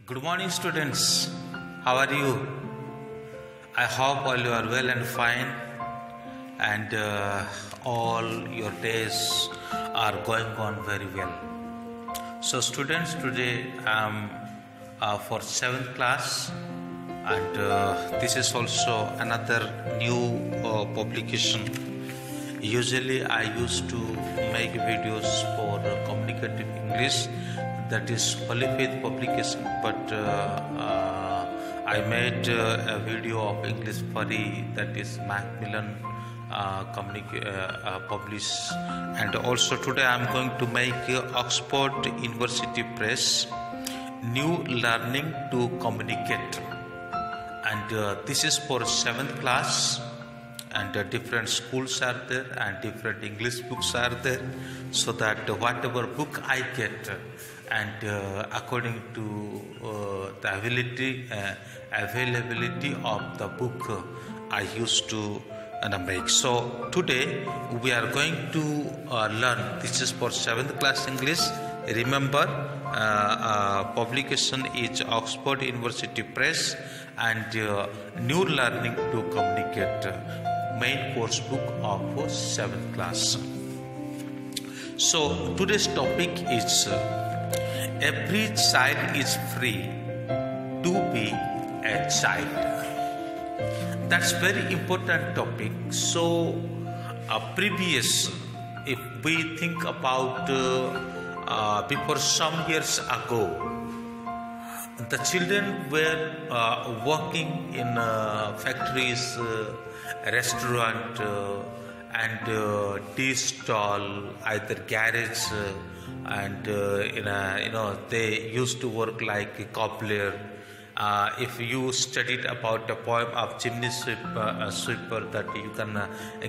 Good morning, students. How are you? I hope all you are well and fine, and all your days are going on very well. So, students, today I am for 7th class, and this is also another new publication. Usually, I used to make videos for communicative English, that is Holy Faith publication, but I made a video of English Furry, that is Macmillan publish, and also today I am going to make Oxford University Press New Learning to Communicate, and this is for 7th class, and different schools are there and different English books are there, so that whatever book I get, and according to the availability of the book, I used to make. So today we are going to learn. This is for 7th class English. Remember, publication is Oxford University Press and New Learning to Communicate, main course book of 7th class. So today's topic is every child is free to be a child. That's very important topic. So previous, if we think about before some years ago, the children were working in factories, restaurant, and tea stall, either garage, and they used to work like a cobbler. If you studied about the poem of chimney sweeper, that you can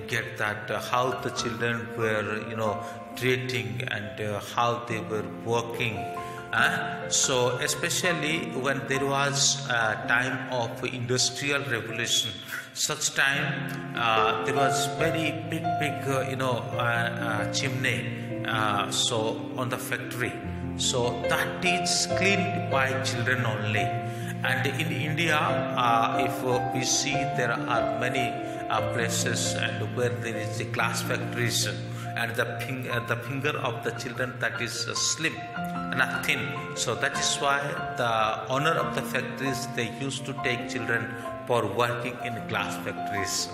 get that how the children were treating and how they were working. So especially when there was a time of industrial revolution, such time there was very big chimney so on the factory, so that is cleaned by children only. And in India, if we see, there are many places and where there is a glass factories, and the finger of the children that is slim and thin. So that is why the owner of the factories, they used to take children for working in glass factories.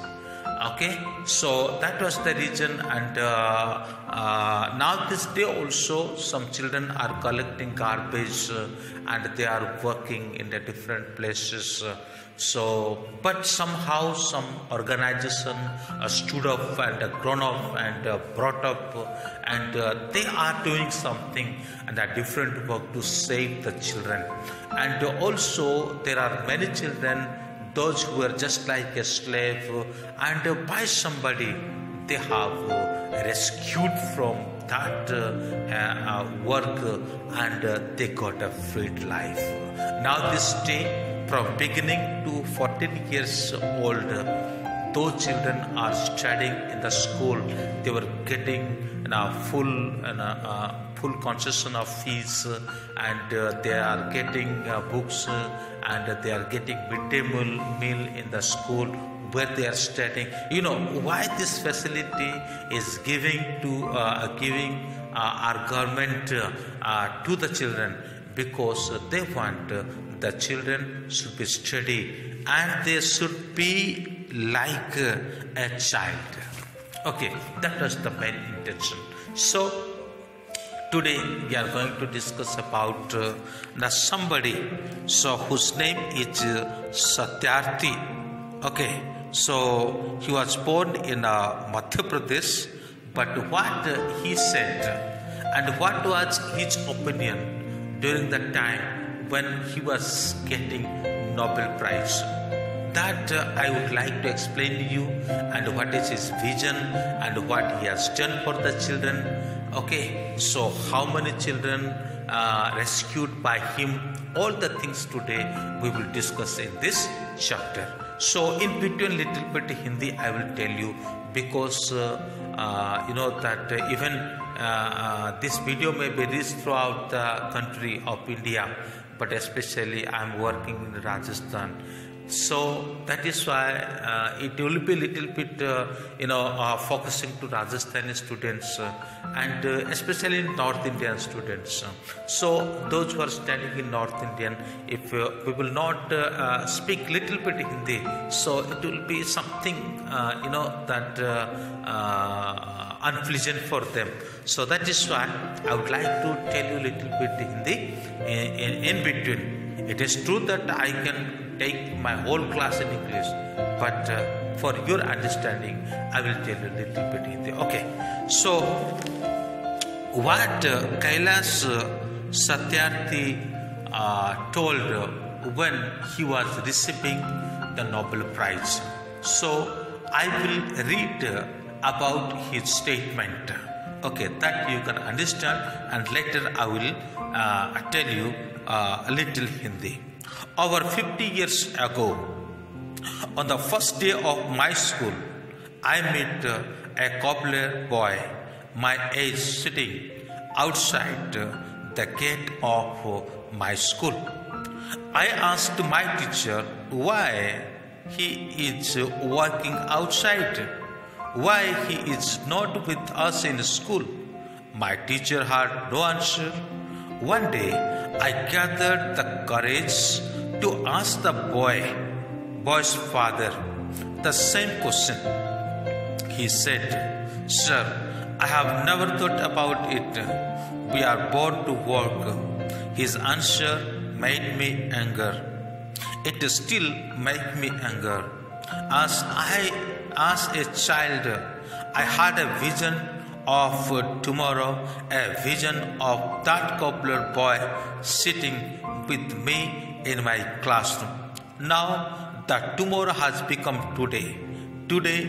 Okay, so that was the reason, and now this day also some children are collecting garbage and they are working in the different places. So, but somehow some organization stood up and grown up and brought up, and they are doing something and a different work to save the children. And also there are many children, those who were just like a slave, and by somebody they have rescued from that work, and they got a freed life. Now this day, from beginning to 14 years old, those children are studying in the school. They were getting full concession of fees, and they are getting books, and they are getting midday meal in the school where they are studying. You know why this facility is giving our government to the children? Because they want the children should be study and they should be like a child. Okay, that was the main intention. So today we are going to discuss about somebody whose name is Satyarthi. Okay, so he was born in Madhya Pradesh, but what he said and what was his opinion during the time when he was getting Nobel Prize, that I would like to explain to you, and what is his vision and what he has done for the children. Okay, so how many children rescued by him, all the things today we will discuss in this chapter. So in between little bit Hindi I will tell you, because that even this video may be reached throughout the country of India, but especially I'm working in Rajasthan. So that is why it will be a little bit, focusing to Rajasthani students and especially North Indian students. So those who are studying in North Indian, if we will not speak little bit Hindi, so it will be something, that unpleasant for them. So that is why I would like to tell you a little bit Hindi in between. It is true that I can take my whole class in English, but for your understanding, I will tell you a little bit Hindi. Okay, so what Kailash Satyarthi told when he was receiving the Nobel Prize. So I will read about his statement. Okay, that you can understand, and later I will tell you a little Hindi. Over 50 years ago, on the first day of my school, I met a cobbler boy my age sitting outside the gate of my school. I asked my teacher why he is working outside, why he is not with us in school. My teacher had no answer. One day, I gathered the courage to ask the boy's father, the same question. He said, "Sir, I have never thought about it. We are born to work." His answer made me anger. It still makes me anger. As a child, I had a vision of tomorrow, a vision of that cobbler boy sitting with me in my classroom. Now that tomorrow has become today. Today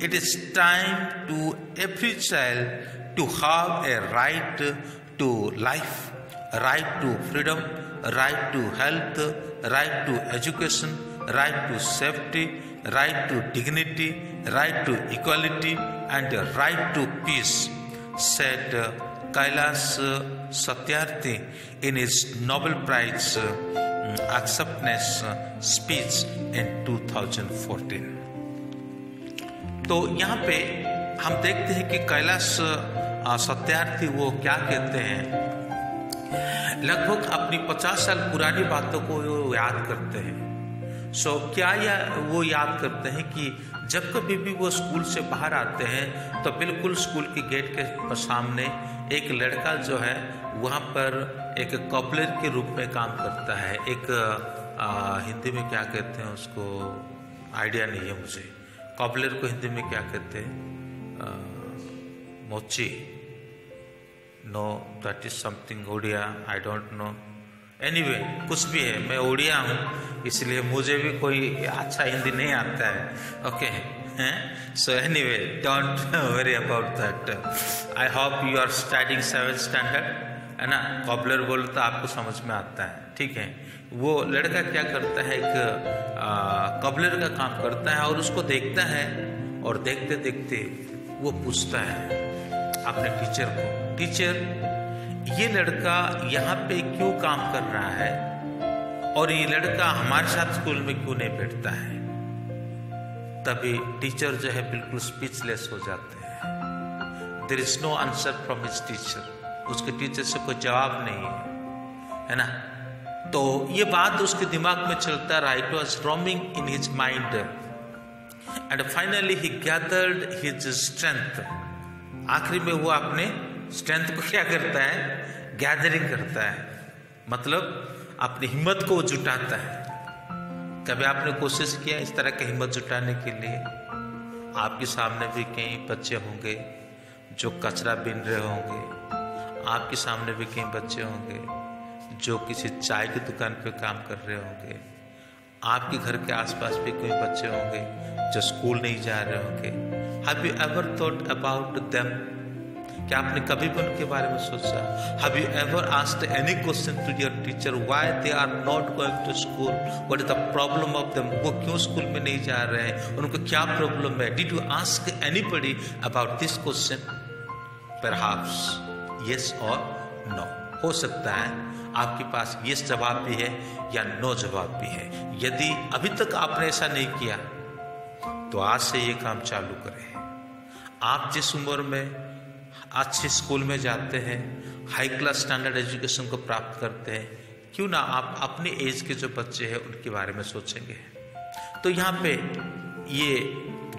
it is time to every child to have a right to life, right to freedom, right to health, right to education, right to safety, right to dignity, right to equality, and right to peace, said Kailash Satyarthi in his Nobel Prize acceptance speech in 2014. तो यहाँ पे हम देखते हैं कि कैलाश सत्यार्थी वो क्या कहते हैं, लगभग अपनी 50 साल पुरानी बातों को वो याद करते हैं। क्या वो याद करते हैं कि जब कभी भी वो स्कूल से बाहर आते हैं तो बिल्कुल स्कूल के गेट के सामने एक लड़का जो है वहाँ पर एक कॉबलर के रूप में काम करता है। एक हिंदी में क्या कहते हैं उसको आइडिया नहीं है मुझे, कॉबलर को हिंदी में क्या कहते हैं, मोची, know that is something Odia, I don't know, anyway कुछ भी है, मैं ओडिया हूँ इसलिए मुझे भी कोई अच्छा हिंदी नहीं आता है। Okay, so anyway don't worry about that. I hope you are studying 7th standard, है ना। कॉबलर बोलो तो आपको समझ में आता है, ठीक है। वो लड़का क्या करता है, एक कॉबलर का काम करता है और उसको देखता है और देखते देखते वो पूछता है अपने टीचर को, टीचर ये लड़का यहाँ पे क्यों काम कर रहा है और ये लड़का हमारे साथ स्कूल में क्यों नहीं बैठता है। तभी टीचर जो है बिल्कुल स्पीचलेस हो जाते हैं। There is no answer from his teacher, उसके टीचर से कोई जवाब नहीं है ना। तो ये बात उसके दिमाग में चलता रहा, it was roaming in his mind and finally he gathered his strength. आखिरी में वो अपने स्ट्रेंथ को क्या करता है, गैदरिंग करता है, मतलब अपनी हिम्मत को जुटाता है। कभी आपने कोशिश किया इस तरह की हिम्मत जुटाने के लिए? आपके सामने भी कई बच्चे होंगे जो कचरा बीन रहे होंगे, आपके सामने भी कई बच्चे होंगे जो किसी चाय की दुकान पे काम कर रहे होंगे, आपके घर के आसपास भी कोई बच्चे होंगे जो स्कूल नहीं जा रहे होंगे। Have you ever thought about them? क्या आपने कभी भी उनके बारे में सोचा? Have you ever asked any question to your teacher why they are not going to school, what is the problem of them? वो क्यों स्कूल में नहीं जा रहे हैं, उनको क्या प्रॉब्लम है? Did you ask anybody about this question? Perhaps yes और नो। हो सकता है आपके पास यस जवाब भी है या नो जवाब भी है। यदि अभी तक आपने ऐसा नहीं किया तो आज से ये काम चालू करें। आप जिस उम्र में अच्छे स्कूल में जाते हैं, हाई क्लास स्टैंडर्ड एजुकेशन को प्राप्त करते हैं, क्यों ना आप अपनी एज के जो बच्चे हैं उनके बारे में सोचेंगे। तो यहाँ पे ये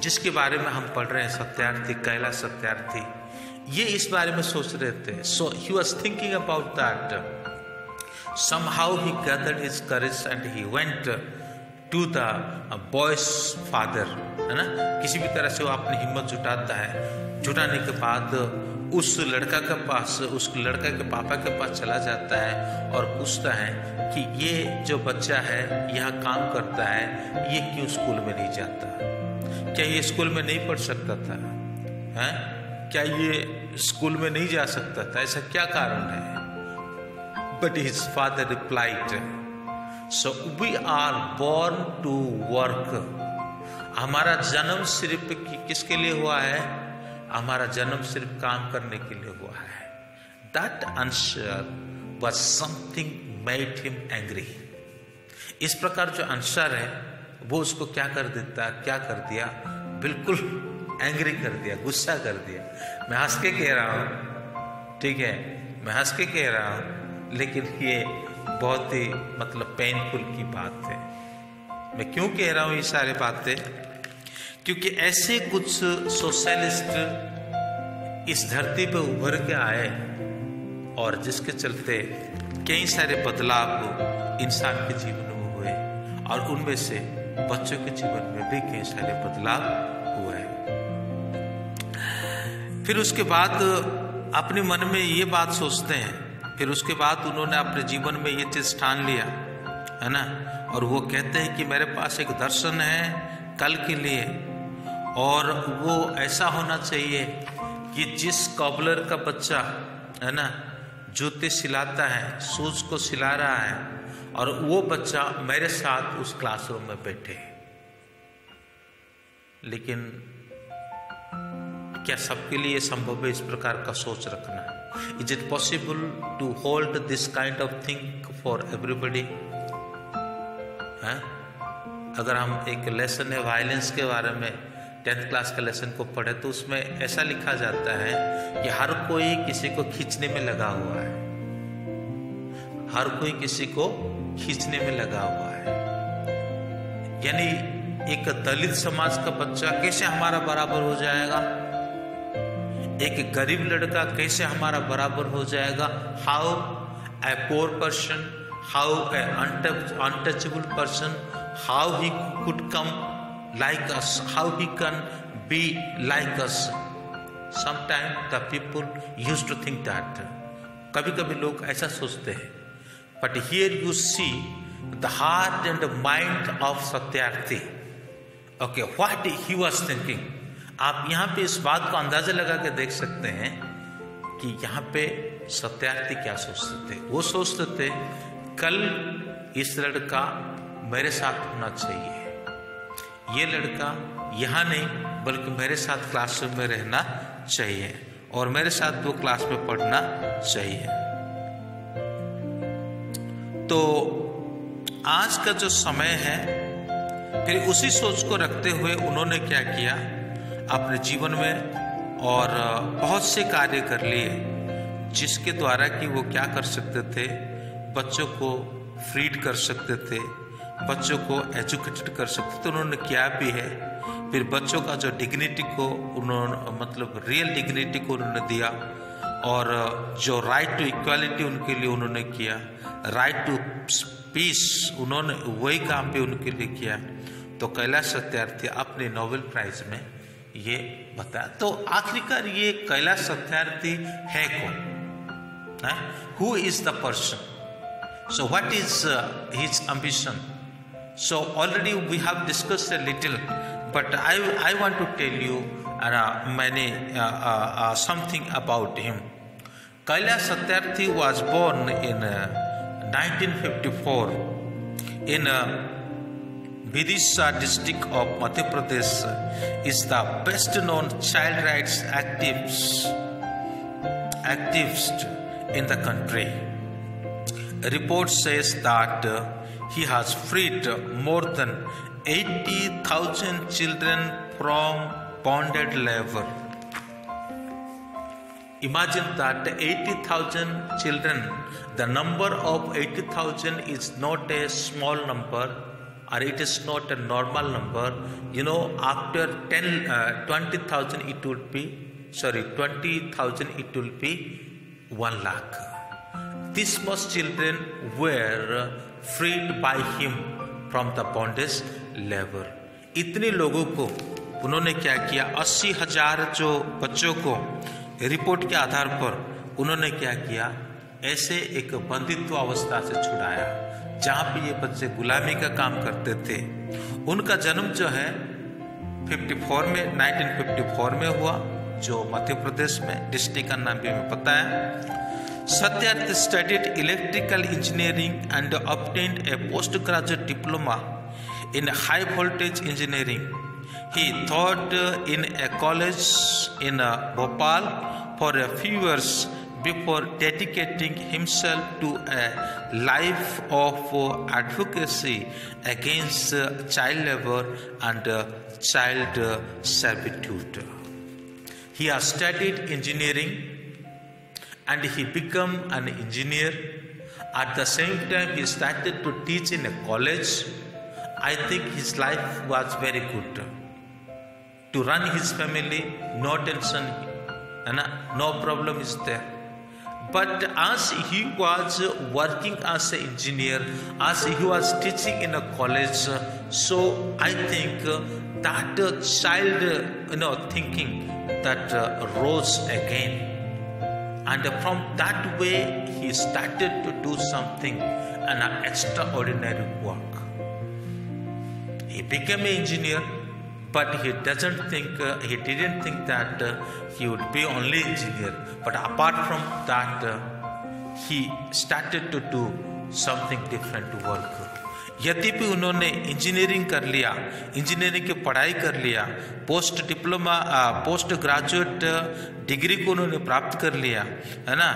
जिसके बारे में हम पढ़ रहे हैं, सत्यार्थी, कैलाश सत्यार्थी, ये इस बारे में सोच रहे थे। So he was thinking about that. somehow he gathered his courage and he went to the boy's father, है ना। किसी भी तरह से वो अपनी हिम्मत जुटाता है। जुटाने के बाद उस लड़का के पास, उस लड़का के पापा के पास चला जाता है और पूछता है कि ये जो बच्चा है यहाँ काम करता है, ये क्यों स्कूल में नहीं जाता? क्या ये स्कूल में नहीं पढ़ सकता था? हैं? क्या ये स्कूल में नहीं जा सकता था? ऐसा क्या कारण है? But his father replied, so we are born to work. हमारा जन्म सिर्फ किसके लिए हुआ है? हमारा जन्म सिर्फ काम करने के लिए हुआ है। That answer was something made him angry. इस प्रकार जो आंसर है वो उसको क्या कर दिया? बिल्कुल एंग्री कर दिया, गुस्सा कर दिया। मैं हंस के कह रहा हूँ, ठीक है, मैं हंस के कह रहा हूँ, लेकिन ये बहुत ही मतलब पेनफुल की बात है। मैं क्यों कह रहा हूँ ये सारी बातें? क्योंकि ऐसे कुछ सोशलिस्ट इस धरती पे उभर के आए और जिसके चलते कई सारे बदलाव इंसान के जीवन में हुए और उनमें से बच्चों के जीवन में भी कई सारे बदलाव हुए। फिर उसके बाद अपने मन में ये बात सोचते हैं, फिर उसके बाद उन्होंने अपने जीवन में ये चीज ठान लिया, है ना। और वो कहते हैं कि मेरे पास एक दर्शन है कल के लिए, और वो ऐसा होना चाहिए कि जिस कॉबलर का बच्चा, है ना, जूते सिलाता है, शूज को सिला रहा है, और वो बच्चा मेरे साथ उस क्लासरूम में बैठे। लेकिन क्या सबके लिए संभव है इस प्रकार का सोच रखना? Is it possible to hold this kind of thing for everybody? अगर हम एक लेसन है वायलेंस के बारे में 10th क्लास के लेसन को पढ़े तो उसमें ऐसा लिखा जाता है कि हर कोई किसी को खींचने में लगा हुआ है, हर कोई किसी को खींचने में लगा हुआ है। यानी एक दलित समाज का बच्चा कैसे हमारा बराबर हो जाएगा, एक गरीब लड़का कैसे हमारा बराबर हो जाएगा? How a poor person, how a untouchable person, how he could come like us, how he can be like us. Sometime the people use to think that. कभी कभी लोग ऐसा सोचते हैं। But here you see the heart and mind of Satyarthi. Okay, what he was thinking. आप यहाँ पे इस बात को अंदाजा लगा के देख सकते हैं कि यहाँ पे सत्यार्थी क्या सोचते थे। वो सोचते थे कल इस लड़का मेरे साथ होना चाहिए, ये लड़का यहाँ नहीं बल्कि मेरे साथ क्लासरूम में रहना चाहिए और मेरे साथ वो क्लास में पढ़ना चाहिए। तो आज का जो समय है, फिर उसी सोच को रखते हुए उन्होंने क्या किया अपने जीवन में, और बहुत से कार्य कर लिए जिसके द्वारा कि वो क्या कर सकते थे, बच्चों को फ्रीड कर सकते थे, बच्चों को एजुकेटेड कर सकते थे। उन्होंने किया भी है। फिर बच्चों का जो डिग्निटी को उन्होंने, मतलब रियल डिग्निटी को उन्होंने दिया, और जो राइट टू इक्वालिटी उनके लिए उन्होंने किया, राइट टू पीस उन्होंने वही काम भी उनके लिए किया। तो कैलाश सत्यार्थी अपने नोबेल प्राइज में ये बताया। तो आखिरकार ये कैलाश सत्यार्थी है कौन? Who is the person? So what is his ambition? So already we have discussed a little, but I want to tell you something about him. Kailash Satyarthi was born in 1954 in Vidisha district of Madhya Pradesh. Is the best known child rights activist in the country. report says that he has freed more than 80,000 children from bonded labor. Imagine that 80,000 children, the number of 80,000 is not a small number, or it is not a normal number. You know, after 20,000 it would be, 20,000 it will be 1 lakh. These most children were freed by him from the bondage labor. इतने लोगों को उन्होंने क्या किया, 80,000 जो बच्चों को report के आधार पर उन्होंने क्या किया, ऐसे एक बंदित्व अवस्था से छुड़ाया जहां पे ये बच्चे गुलामी का काम करते थे। उनका जन्म जो है 1954 में हुआ, जो मध्य प्रदेश में, डिस्ट्रिक्ट का नाम भी हमें पता है। Satyarth studied electrical engineering and obtained a postgraduate diploma in high voltage engineering. He taught in a college in Bhopal for a few years before dedicating himself to a life of advocacy against child labor and child servitude. He has studied engineering and he became an engineer. At the same time, he started to teach in a college. I think his life was very good. To run his family, no tension, no problem is there. But as he was working as an engineer, as he was teaching in a college, so I think that child, thinking that rose again. And from that way, he started to do something, an extraordinary work. He became an engineer, but he didn't think that he would be only engineer. But apart from that, he started to do something different work. यद्यपि उन्होंने engineering कर लिया, engineering की पढ़ाई कर लिया, post graduate degree को उन्होंने प्राप्त कर लिया, है ना,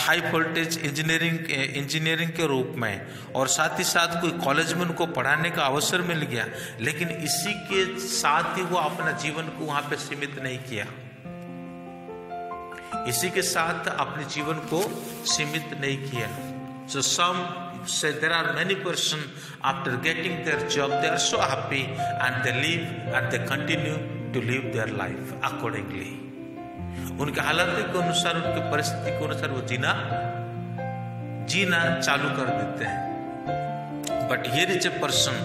हाई वोल्टेज इंजीनियरिंग के रूप में, और साथ ही साथ कोई कॉलेज में उनको पढ़ाने का अवसर मिल गया। लेकिन इसी के साथ ही वो अपना जीवन को वहां पे सीमित नहीं किया, इसी के साथ अपने जीवन को सीमित नहीं किया। So some say there are many persons after getting their job they are so happy and they live and they continue to live their life accordingly. उनके हालात के अनुसार, उनके परिस्थिति के अनुसार वो जीना चालू कर देते हैं। But here is a person,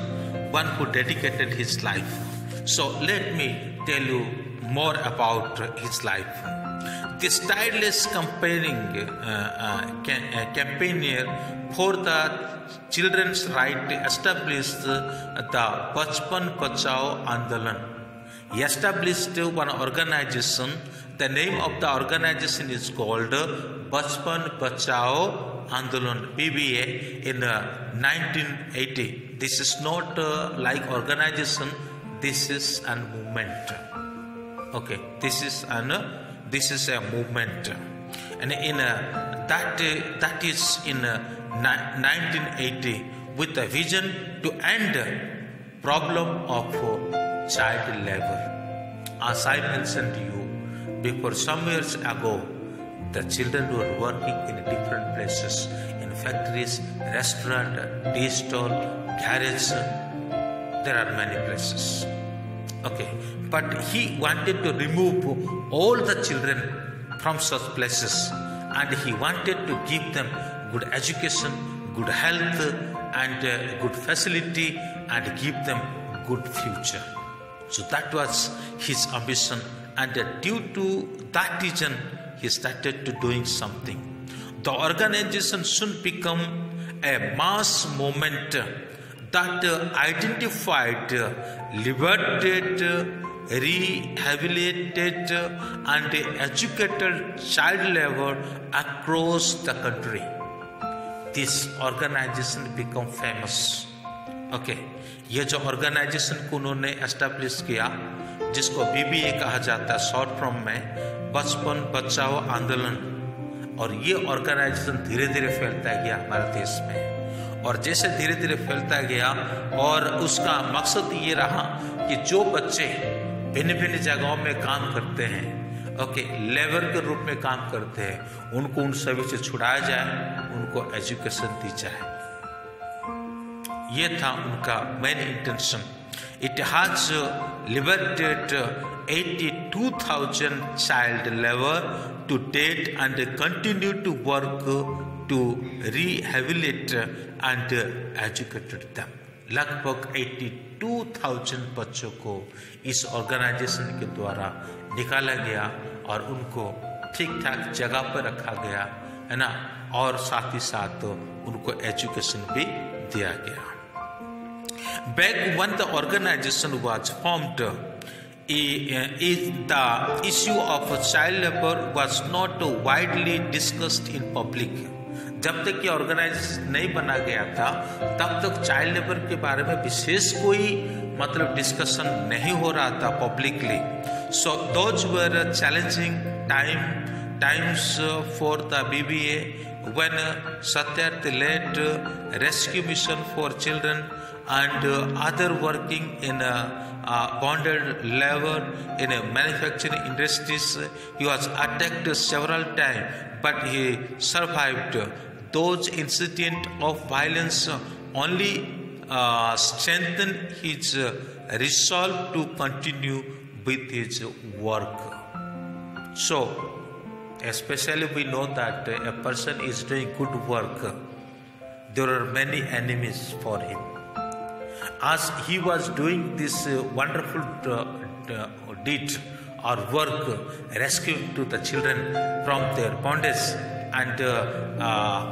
one who dedicated his life. So let me tell you more about his life. This tireless campaigner for the children's right established the Bachpan Bachao Andolan. He established one organization. The name of the organization is called Bachpan Bachao Andolan, BBA, in 1980. This is not like organization. This is a movement. Okay, this is a movement, and in that is in 1980 with a vision to end problem of child labor. As I mentioned to you before, some years ago, the children were working in different places, in factories, restaurant, tea stall, garage. There are many places. Okay, but he wanted to remove all the children from such places, and he wanted to give them good education, good health, and good facility, and give them good future. So that was his ambition, and due to that reason, he started to doing something. The organization soon became a mass movement that identified, liberated, rehabilitated, and educated child labor across the country. This organization became famous. Okay, ये जो organization को उन्होंने establish किया, जिसको BBA कहा जाता है short form में, बचपन बचाओ आंदोलन, और ये ऑर्गेनाइजेशन धीरे धीरे फैलता गया हमारे देश में। और जैसे धीरे धीरे फैलता गया और उसका मकसद ये रहा कि जो बच्चे भिन्न भिन्न जगहों में काम करते हैं, लेबर के रूप में काम करते हैं, उनको उन सभी से छुड़ाया जाए, उनको एजुकेशन दी जाए। ये था उनका main intention. It has liberated 82,000 child labor to date and continue to work to rehabilitate and educate them. लगभग 82,000 बच्चों को इस ऑर्गेनाइजेशन के द्वारा निकाला गया और उनको ठीक ठाक जगह पर रखा गया, है ना, और साथ ही साथ उनको एजुकेशन भी दिया गया। Back when the organization was formed, the issue of child labor was not widely discussed in public. जब तक ये ऑर्गेनाइजेशन नहीं बना गया था तब तक चाइल्ड लेबर के बारे में विशेष कोई डिस्कशन नहीं हो रहा था publicly. So those were challenging times for the BBA when Satyarthi led rescue mission for children and other working in bonded labor in manufacturing industries. He was attacked several times, but he survived. Those incidents of violence only strengthened his resolve to continue with his work. So, especially we know that a person is doing good work, there are many enemies for him. As he was doing this wonderful deed or work, rescuing to the children from their bondage and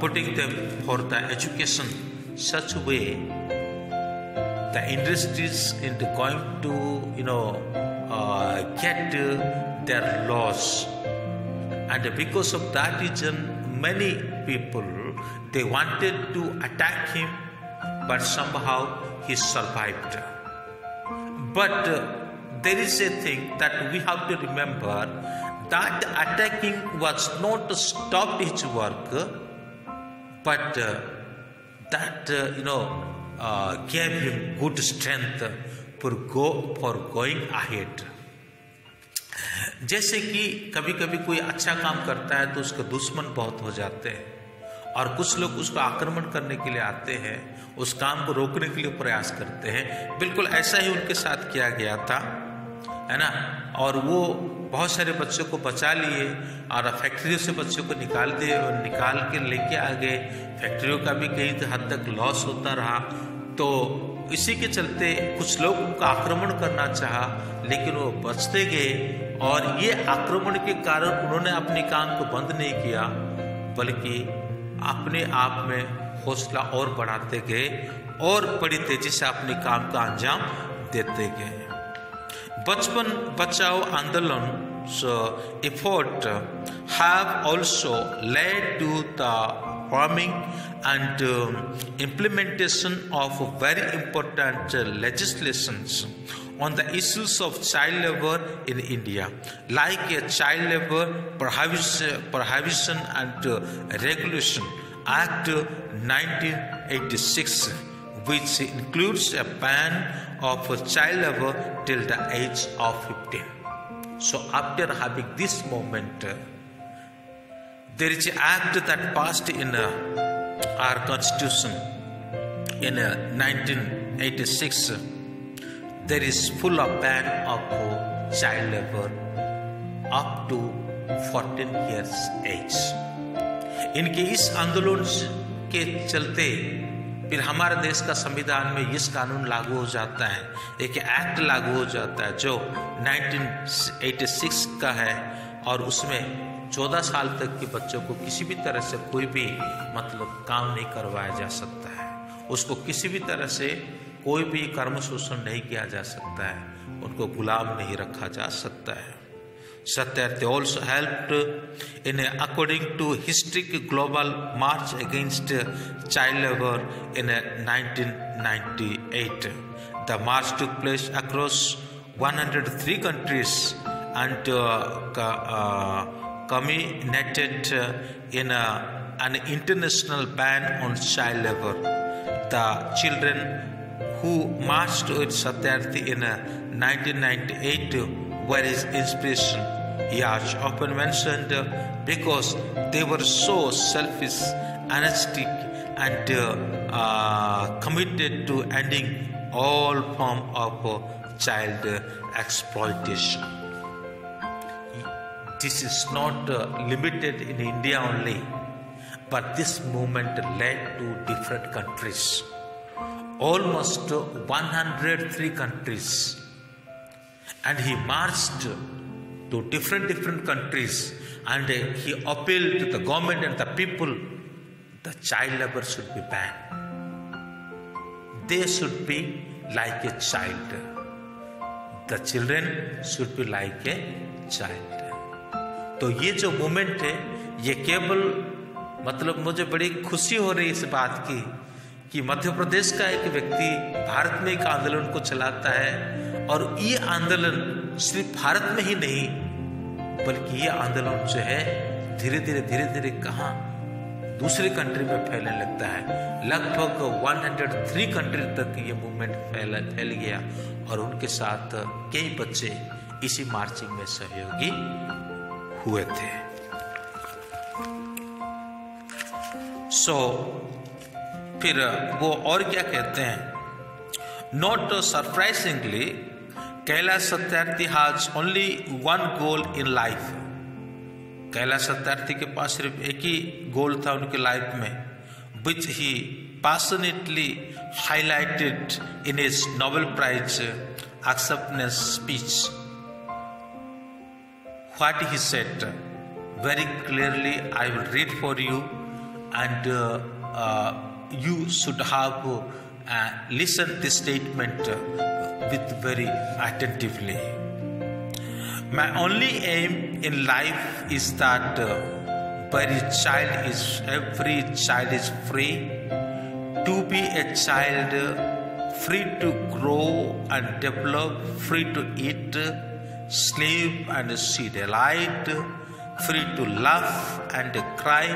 putting them for the education, such way the industries is going to get their loss. And because of that reason, many people, they wanted to attack him, but somehow he survived. But there is a thing that we have to remember, that attacking was not to stop his work, but that gave him good strength for going ahead. जैसे कि कभी कभी कोई अच्छा काम करता है तो उसके दुश्मन बहुत हो जाते हैं और कुछ लोग उसको आक्रमण करने के लिए आते हैं, उस काम को रोकने के लिए प्रयास करते हैं। बिल्कुल ऐसा ही उनके साथ किया गया था, है ना, और वो बहुत सारे बच्चों को बचा लिए और फैक्ट्रियों से बच्चों को निकाल के लेके आ गए। फैक्ट्रियों का भी कई हद तक लॉस होता रहा। तो इसी के चलते कुछ लोग उनका आक्रमण करना चाहा, लेकिन वो बचते गए और ये आक्रमण के कारण उन्होंने अपने काम को बंद नहीं किया, बल्कि अपने आप में हौसला और बढ़ाते गए और बड़ी तेजी से अपने काम का अंजाम देते गए। बचपन बचाओ आंदोलन effort have also led to the forming and implementation of very important legislations on the issues of child labor in India, like a Child Labor Prohibition and Regulation Act 1986, which includes a ban of child labor till the age of 15. So after having this moment, there is an act that passed in our constitution in 1986. There is full of ban of child labor up to 14 years age. इनके इस आंदोलन के चलते फिर हमारे देश का संविधान में इस कानून लागू हो जाता है, एक एक्ट लागू हो जाता है जो 1986 का है, और उसमें 14 साल तक के बच्चों को किसी भी तरह से कोई भी काम नहीं करवाया जा सकता है, उसको किसी भी तरह से कोई भी कर्म शोषण नहीं किया जा सकता है, उनको गुलाम नहीं रखा जा सकता है। Satyarthi also helped in according to historic global march against child labor in 1998. The march took place across 103 countries and culminated in an international ban on child labor. The children who marched with Satyarthi in 1998 were his inspiration. He has often mentioned because they were so selfish, energetic, and committed to ending all form of child exploitation. This is not limited in India only, but this movement led to different countries. Almost 103 countries, and he marched to different countries, and he appealed to the government and the people. The child labor should be banned. They should be like a child. The children should be like a child. तो ये जो movement है, ये केवल मतलब मुझे बड़ी खुशी हो रही है इस बात की कि मध्य प्रदेश का एक व्यक्ति भारत में एक आंदोलन को चलाता है, और ये आंदोलन सिर्फ भारत में ही नहीं बल्कि ये आंदोलन जो है धीरे धीरे कहाँ दूसरे कंट्री में फैलने लगता है। लगभग 103 कंट्री तक ये मूवमेंट फैल गया, और उनके साथ कई बच्चे इसी मार्चिंग में सहयोगी हुए थे। फिर वो और क्या कहते हैं, not surprisingly Kailash Satyarthi has only one goal in life. Kailash Satyarthi के पास सिर्फ एक ही गोल था उनके लाइफ में, which he passionately highlighted in his Nobel prize acceptance speech. What he said very clearly, I will read for you, and you should have listened this statement with very attentively. My only aim in life is that every child is free to be a child, free to grow and develop, free to eat, sleep and see delight, free to laugh and cry,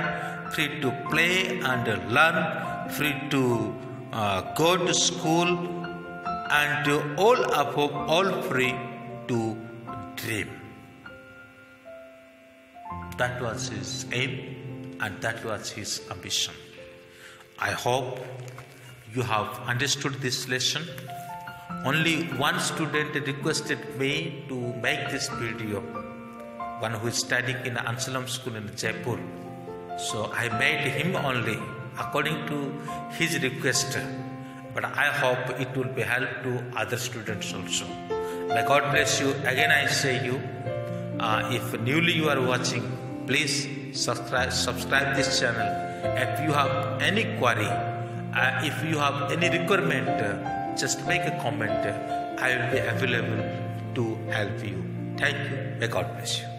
free to play and learn, free to go to school, and all above all free to dream. That was his aim and that was his ambition. I hope you have understood this lesson. Only one student requested me to make this video, one who is studying in Ansalam school in Jaipur. So I made him only according to his request, but I hope it will be help to other students also. May God bless you. Again I say you, if newly you are watching, please subscribe this channel. If you have any query, if you have any requirement, just make a comment. I will be available to help you. Thank you. May God bless you.